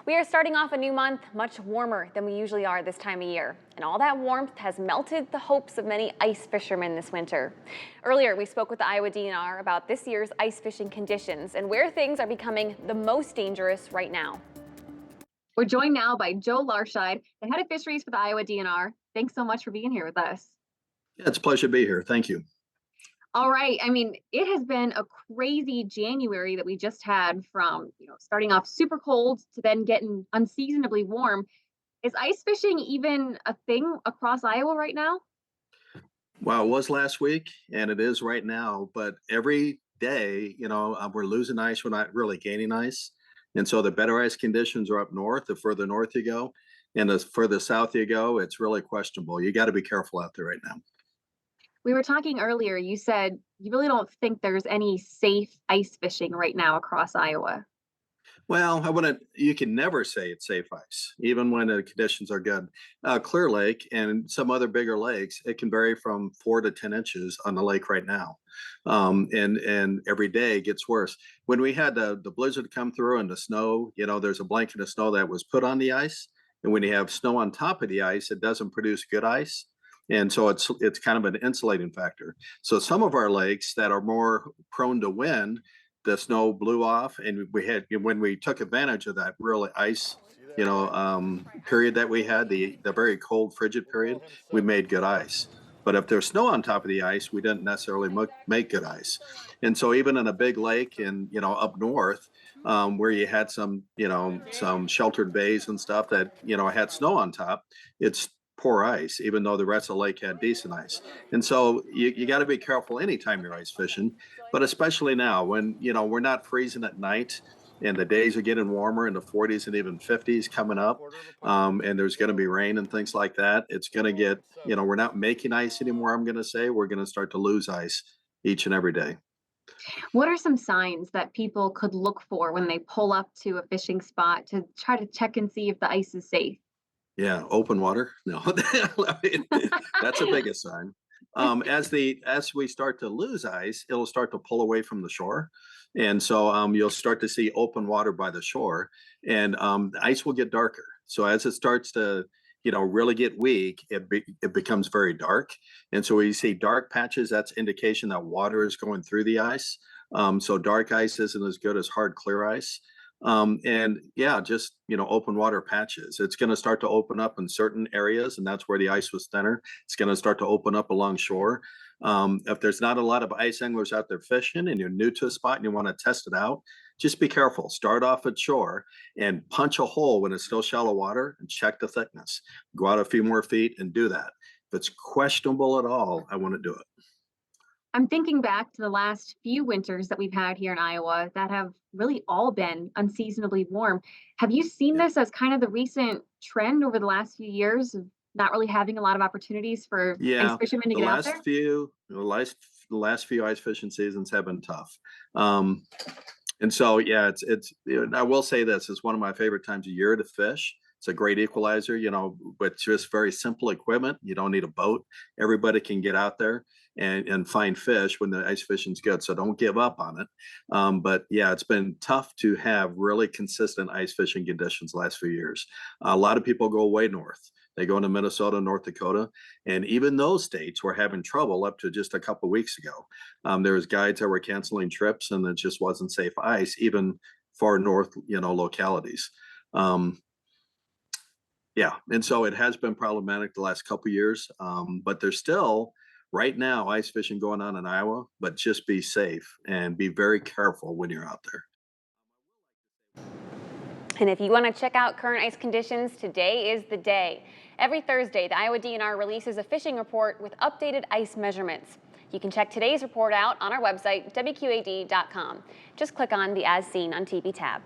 We are starting off a new month much warmer than we usually are this time of year, and all that warmth has melted the hopes of many ice fishermen this winter. Earlier, we spoke with the Iowa DNR about this year's ice fishing conditions and where things are becoming the most dangerous right now. We're joined now by Joe Larscheid, the head of fisheries for the Iowa DNR. Thanks so much for being here with us. Yeah, it's a pleasure to be here. Thank you. All right. It has been a crazy January that we just had from, starting off super cold to then getting unseasonably warm. Is ice fishing even a thing across Iowa right now? Well, it was last week and it is right now, but every day, we're losing ice. We're not really gaining ice. And so the better ice conditions are up north, the further north you go. And the further south you go, it's really questionable. You got to be careful out there right now. We were talking earlier. You said you really don't think there's any safe ice fishing right now across Iowa. Well, I wouldn't, you can never say it's safe ice, even when the conditions are good. Clear Lake and some other bigger lakes, it can vary from 4 to 10 inches on the lake right now. And every day it gets worse. When we had the blizzard come through and the snow, there's a blanket of snow that was put on the ice. And when you have snow on top of the ice, it doesn't produce good ice. And so it's kind of an insulating factor. So some of our lakes that are more prone to wind, the snow blew off, and we had when we took advantage of that really ice, period that we had, the very cold, frigid period, we made good ice. But if there's snow on top of the ice, we didn't necessarily make good ice. And so even in a big lake and up north, where you had some sheltered bays and stuff that had snow on top, it's poor ice, even though the rest of the lake had decent ice. And so you got to be careful anytime you're ice fishing, but especially now when we're not freezing at night and the days are getting warmer in the 40s and even 50s coming up, and there's going to be rain and things like that. It's going to get, we're not making ice anymore. I'm going to say we're going to start to lose ice each and every day. What are some signs that people could look for when they pull up to a fishing spot to try to check and see if the ice is safe? Yeah, open water. No, I mean, that's the biggest sign. As we start to lose ice, it'll start to pull away from the shore, and so you'll start to see open water by the shore, and the ice will get darker. So as it starts to really get weak, it becomes very dark, and so when you see dark patches, that's indication that water is going through the ice. So dark ice isn't as good as hard clear ice. And yeah, just open water patches. It's going to start to open up in certain areas, and that's where the ice was thinner. It's going to start to open up along shore. If there's not a lot of ice anglers out there fishing and you're new to a spot and you want to test it out, just be careful. Start off at shore and punch a hole when it's still shallow water and check the thickness. Go out a few more feet and do that. If it's questionable at all, I want to do it. I'm thinking back to the last few winters that we've had here in Iowa that have really all been unseasonably warm. Have you seen Yeah. this as kind of the recent trend over the last few years of not really having a lot of opportunities for ice Yeah, fishermen to get out there? the last few ice fishing seasons have been tough. Um, and so yeah, I will say this is one of my favorite times of year to fish. It's a great equalizer, with just very simple equipment. You don't need a boat. Everybody can get out there and find fish when the ice fishing's good. So don't give up on it. But yeah, it's been tough to have really consistent ice fishing conditions the last few years. A lot of people go way north. They go into Minnesota, North Dakota, and even those states were having trouble up to just a couple of weeks ago. There was guides that were canceling trips, and it just wasn't safe ice, even far north, localities. Um, yeah, and so it has been problematic the last couple years, but there's still right now ice fishing going on in Iowa, but just be safe and be very careful when you're out there. And if you want to check out current ice conditions, today is the day. Every Thursday, the Iowa DNR releases a fishing report with updated ice measurements. You can check today's report out on our website, WQAD.com. Just click on the As Seen on TV tab.